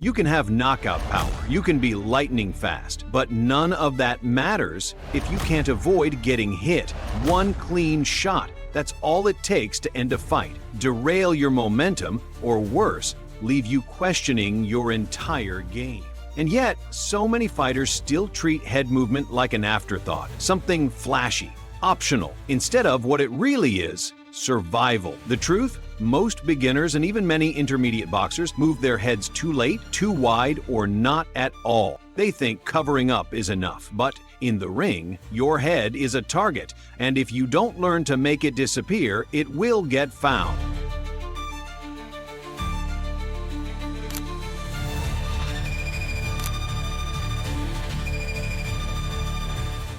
You can have knockout power, you can be lightning fast, but none of that matters if you can't avoid getting hit. One clean shot, that's all it takes to end a fight, derail your momentum, or worse, leave you questioning your entire game. And yet, so many fighters still treat head movement like an afterthought, something flashy, optional, instead of what it really is: survival. The truth? Most beginners and even many intermediate boxers move their heads too late, too wide, or not at all. They think covering up is enough, but in the ring, your head is a target, and if you don't learn to make it disappear, it will get found.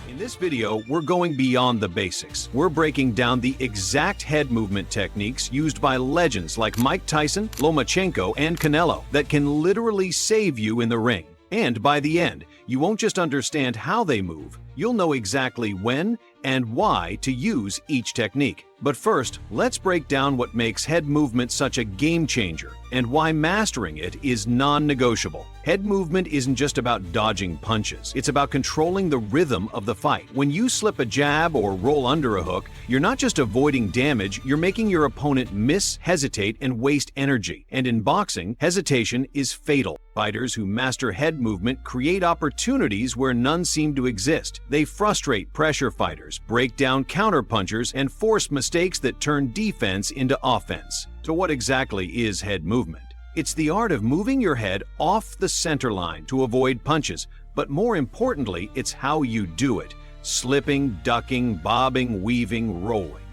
In this video, we're going beyond the basics. We're breaking down the exact head movement techniques used by legends like Mike Tyson, Lomachenko, and Canelo that can literally save you in the ring. And by the end, you won't just understand how they move, you'll know exactly when and why to use each technique. But first, let's break down what makes head movement such a game changer and why mastering it is non-negotiable. Head movement isn't just about dodging punches, it's about controlling the rhythm of the fight. When you slip a jab or roll under a hook, you're not just avoiding damage, you're making your opponent miss, hesitate, and waste energy. And in boxing, hesitation is fatal. Fighters who master head movement create opportunities where none seem to exist. They frustrate pressure fighters, break down counterpunchers, and force mistakes that turn defense into offense. So what exactly is head movement? It's the art of moving your head off the center line to avoid punches, but more importantly, it's how you do it: slipping, ducking, bobbing, weaving, rolling.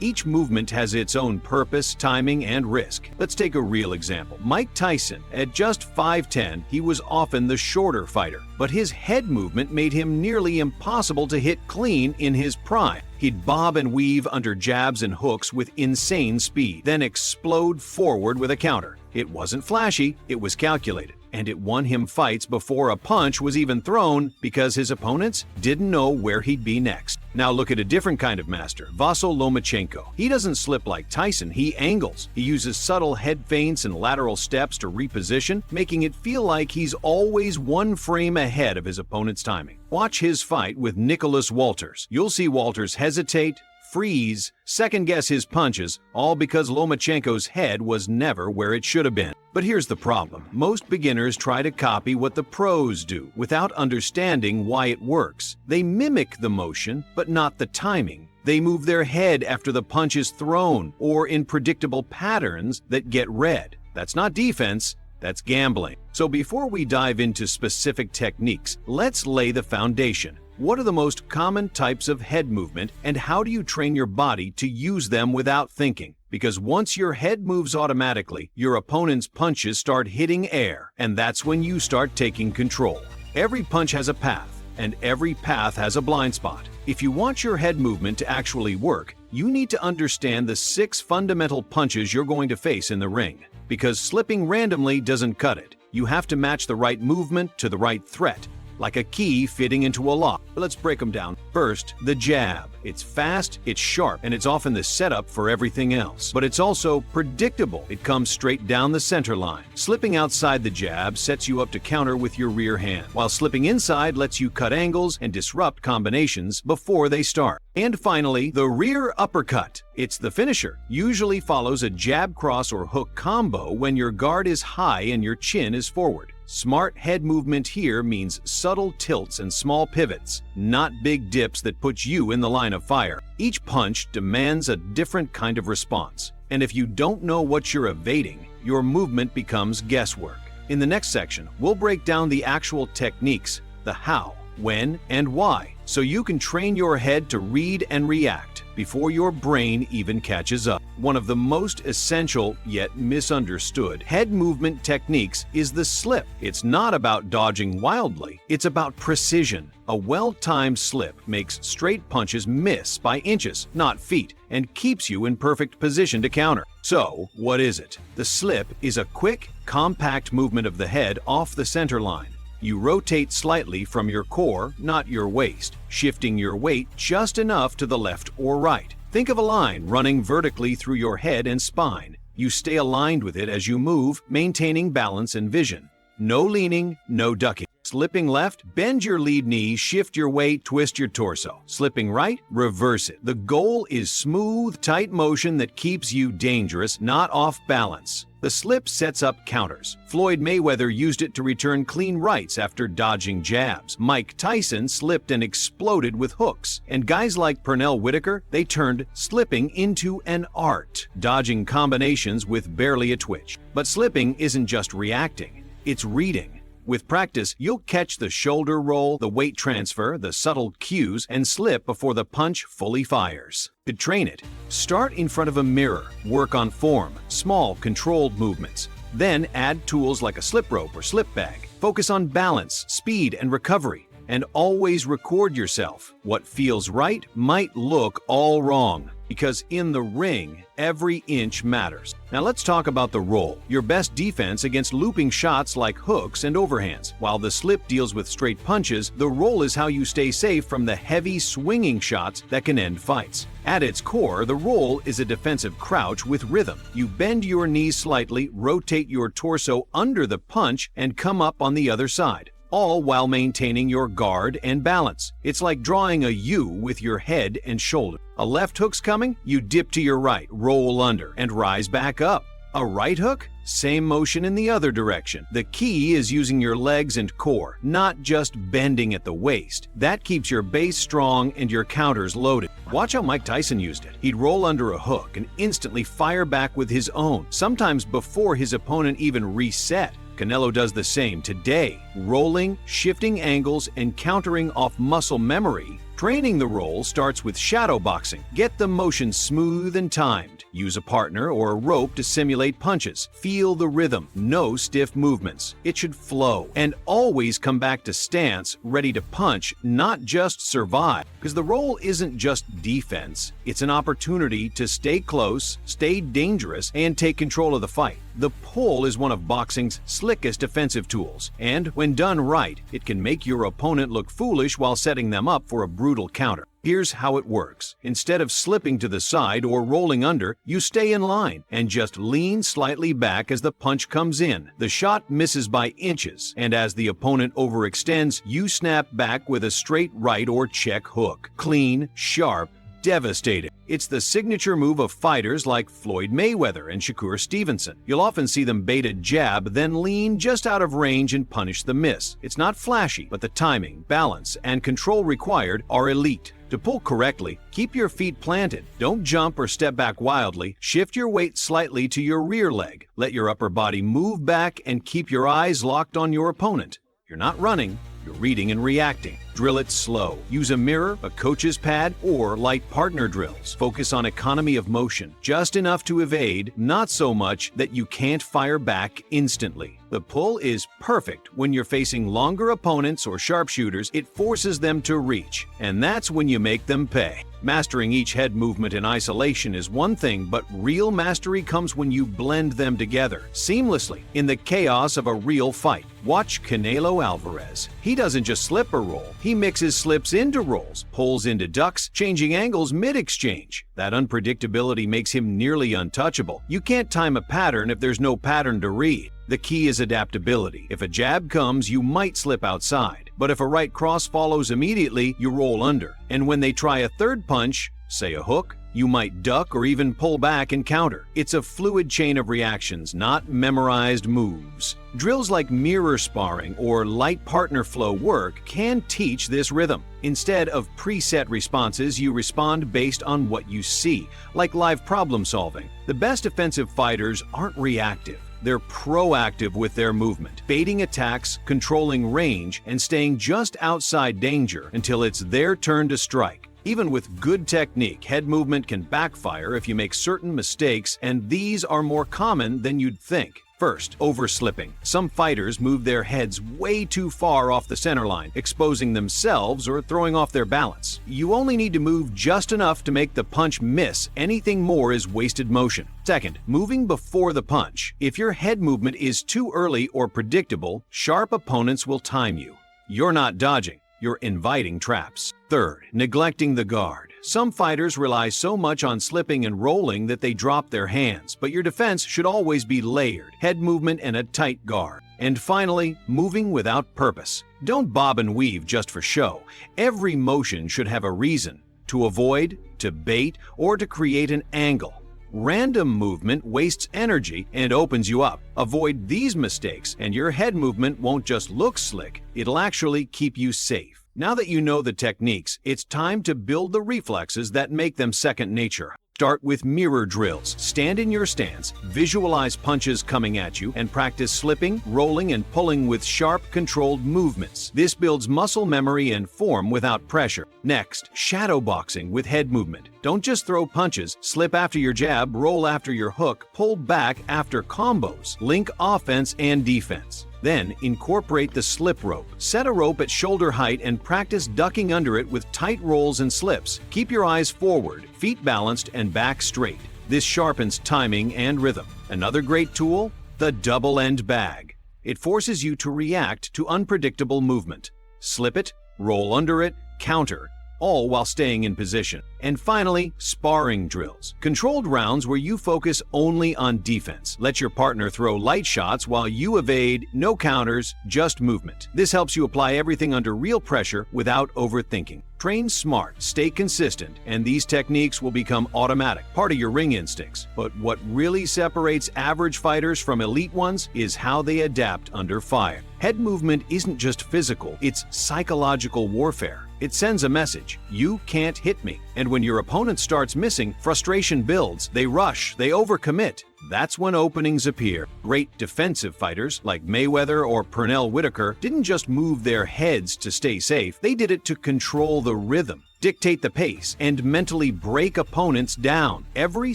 Each movement has its own purpose, timing, and risk. Let's take a real example. Mike Tyson, at just 5'10", he was often the shorter fighter, but his head movement made him nearly impossible to hit clean in his prime. He'd bob and weave under jabs and hooks with insane speed, then explode forward with a counter. It wasn't flashy, it was calculated, and it won him fights before a punch was even thrown because his opponents didn't know where he'd be next. Now look at a different kind of master, Lomachenko. He doesn't slip like Tyson, he angles. He uses subtle head feints and lateral steps to reposition, making it feel like he's always one frame ahead of his opponent's timing. Watch his fight with Nicholas Walters. You'll see Walters hesitate, freeze, second-guess his punches, all because Lomachenko's head was never where it should have been. But here's the problem. Most beginners try to copy what the pros do without understanding why it works. They mimic the motion, but not the timing. They move their head after the punch is thrown or in predictable patterns that get read. That's not defense, that's gambling. So before we dive into specific techniques, let's lay the foundation. What are the most common types of head movement, and how do you train your body to use them without thinking? Because once your head moves automatically, your opponent's punches start hitting air, and that's when you start taking control. Every punch has a path, and every path has a blind spot. If you want your head movement to actually work, you need to understand the 6 fundamental punches you're going to face in the ring. Because slipping randomly doesn't cut it. You have to match the right movement to the right threat, like a key fitting into a lock. Let's break them down. First, the jab. It's fast, it's sharp, and it's often the setup for everything else. But it's also predictable. It comes straight down the center line. Slipping outside the jab sets you up to counter with your rear hand, while slipping inside lets you cut angles and disrupt combinations before they start. And finally, the rear uppercut. It's the finisher. Usually follows a jab cross or hook combo when your guard is high and your chin is forward. Smart head movement here means subtle tilts and small pivots, not big dips that put you in the line of fire. Each punch demands a different kind of response, and if you don't know what you're evading, your movement becomes guesswork. In the next section, we'll break down the actual techniques, the how, when, and why, so you can train your head to read and react before your brain even catches up. One of the most essential yet misunderstood head movement techniques is the slip. It's not about dodging wildly, it's about precision. A well-timed slip makes straight punches miss by inches, not feet, and keeps you in perfect position to counter. So, what is it? The slip is a quick, compact movement of the head off the center line. You rotate slightly from your core, not your waist, shifting your weight just enough to the left or right. Think of a line running vertically through your head and spine. You stay aligned with it as you move, maintaining balance and vision. No leaning, no ducking. Slipping left, bend your lead knee, shift your weight, twist your torso. Slipping right, reverse it. The goal is smooth, tight motion that keeps you dangerous, not off balance. The slip sets up counters. Floyd Mayweather used it to return clean rights after dodging jabs. Mike Tyson slipped and exploded with hooks. And guys like Pernell Whitaker, they turned slipping into an art, dodging combinations with barely a twitch. But slipping isn't just reacting, it's reading. With practice, you'll catch the shoulder roll, the weight transfer, the subtle cues, and slip before the punch fully fires. To train it, start in front of a mirror, work on form, small, controlled movements. Then add tools like a slip rope or slip bag. Focus on balance, speed, and recovery. And always record yourself. What feels right might look all wrong, because in the ring, every inch matters. Now let's talk about the roll, your best defense against looping shots like hooks and overhands. While the slip deals with straight punches, the roll is how you stay safe from the heavy swinging shots that can end fights. At its core, the roll is a defensive crouch with rhythm. You bend your knees slightly, rotate your torso under the punch, and come up on the other side, all while maintaining your guard and balance. It's like drawing a U with your head and shoulder. A left hook's coming, you dip to your right, roll under, and rise back up. A right hook? Same motion in the other direction. The key is using your legs and core, not just bending at the waist. That keeps your base strong and your counters loaded. Watch how Mike Tyson used it. He'd roll under a hook and instantly fire back with his own, sometimes before his opponent even reset. Canelo does the same today, rolling, shifting angles, and countering off muscle memory. Training the roll starts with shadow boxing. Get the motion smooth and timed. Use a partner or a rope to simulate punches. Feel the rhythm, no stiff movements. It should flow. And always come back to stance, ready to punch, not just survive. Because the roll isn't just defense, it's an opportunity to stay close, stay dangerous, and take control of the fight. The pull is one of boxing's slickest defensive tools, and when done right, it can make your opponent look foolish while setting them up for a brutal counter. Here's how it works. Instead of slipping to the side or rolling under, you stay in line and just lean slightly back as the punch comes in. The shot misses by inches, and as the opponent overextends, you snap back with a straight right or check hook. Clean, sharp, devastating. It's the signature move of fighters like Floyd Mayweather and Shakur Stevenson. You'll often see them bait a jab, then lean just out of range and punish the miss. It's not flashy, but the timing, balance, and control required are elite. To pull correctly, keep your feet planted. Don't jump or step back wildly. Shift your weight slightly to your rear leg. Let your upper body move back and keep your eyes locked on your opponent. You're not running, you're reading and reacting. Drill it slow. Use a mirror, a coach's pad, or light partner drills. Focus on economy of motion, just enough to evade, not so much that you can't fire back instantly. The pull is perfect when you're facing longer opponents or sharpshooters. It forces them to reach, and that's when you make them pay. Mastering each head movement in isolation is one thing, but real mastery comes when you blend them together seamlessly in the chaos of a real fight. Watch Canelo Alvarez. He doesn't just slip or roll. He mixes slips into rolls, pulls into ducks, changing angles mid-exchange. That unpredictability makes him nearly untouchable. You can't time a pattern if there's no pattern to read. The key is adaptability. If a jab comes, you might slip outside. But if a right cross follows immediately, you roll under. And when they try a third punch, say a hook, you might duck or even pull back and counter. It's a fluid chain of reactions, not memorized moves. Drills like mirror sparring or light partner flow work can teach this rhythm. Instead of preset responses, you respond based on what you see, like live problem solving. The best offensive fighters aren't reactive. They're proactive with their movement, baiting attacks, controlling range, and staying just outside danger until it's their turn to strike. Even with good technique, head movement can backfire if you make certain mistakes, and these are more common than you'd think. First, overslipping. Some fighters move their heads way too far off the center line, exposing themselves or throwing off their balance. You only need to move just enough to make the punch miss. Anything more is wasted motion. Second, moving before the punch. If your head movement is too early or predictable, sharp opponents will time you. You're not dodging. You're inviting traps. Third, neglecting the guard. Some fighters rely so much on slipping and rolling that they drop their hands, but your defense should always be layered, head movement and a tight guard. And finally, moving without purpose. Don't bob and weave just for show. Every motion should have a reason: to avoid, to bait, or to create an angle. Random movement wastes energy and opens you up. Avoid these mistakes, and your head movement won't just look slick, it'll actually keep you safe. Now that you know the techniques, it's time to build the reflexes that make them second nature. Start with mirror drills. Stand in your stance, visualize punches coming at you, and practice slipping, rolling, and pulling with sharp, controlled movements. This builds muscle memory and form without pressure. Next, shadow boxing with head movement. Don't just throw punches, slip after your jab, roll after your hook, pull back after combos. Link offense and defense. Then, incorporate the slip rope. Set a rope at shoulder height and practice ducking under it with tight rolls and slips. Keep your eyes forward, feet balanced, and back straight. This sharpens timing and rhythm. Another great tool? The double end bag. It forces you to react to unpredictable movement. Slip it, roll under it, counter, all while staying in position. And finally, sparring drills. Controlled rounds where you focus only on defense. Let your partner throw light shots while you evade, no counters, just movement. This helps you apply everything under real pressure without overthinking. Train smart, stay consistent, and these techniques will become automatic, part of your ring instincts. But what really separates average fighters from elite ones is how they adapt under fire. Head movement isn't just physical, it's psychological warfare. It sends a message: you can't hit me. And when your opponent starts missing, frustration builds, they rush, they overcommit. That's when openings appear. Great defensive fighters like Mayweather or Pernell Whitaker didn't just move their heads to stay safe, they did it to control the rhythm, dictate the pace, and mentally break opponents down. Every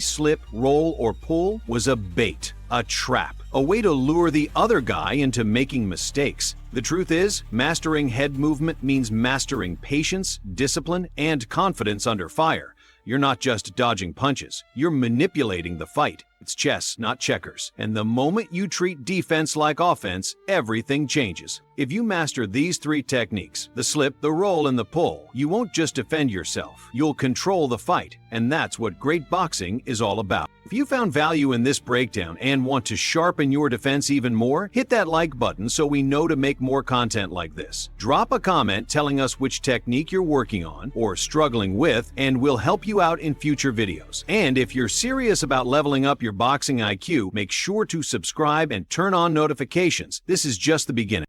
slip, roll, or pull was a bait, a trap, a way to lure the other guy into making mistakes. The truth is, mastering head movement means mastering patience, discipline, and confidence under fire. You're not just dodging punches, you're manipulating the fight. It's chess, not checkers. And the moment you treat defense like offense, everything changes. If you master these three techniques, the slip, the roll, and the pull, you won't just defend yourself, you'll control the fight. And that's what great boxing is all about. If you found value in this breakdown and want to sharpen your defense even more, hit that like button so we know to make more content like this. Drop a comment telling us which technique you're working on or struggling with, and we'll help you out in future videos. And if you're serious about leveling up your boxing IQ, make sure to subscribe and turn on notifications. This is just the beginning.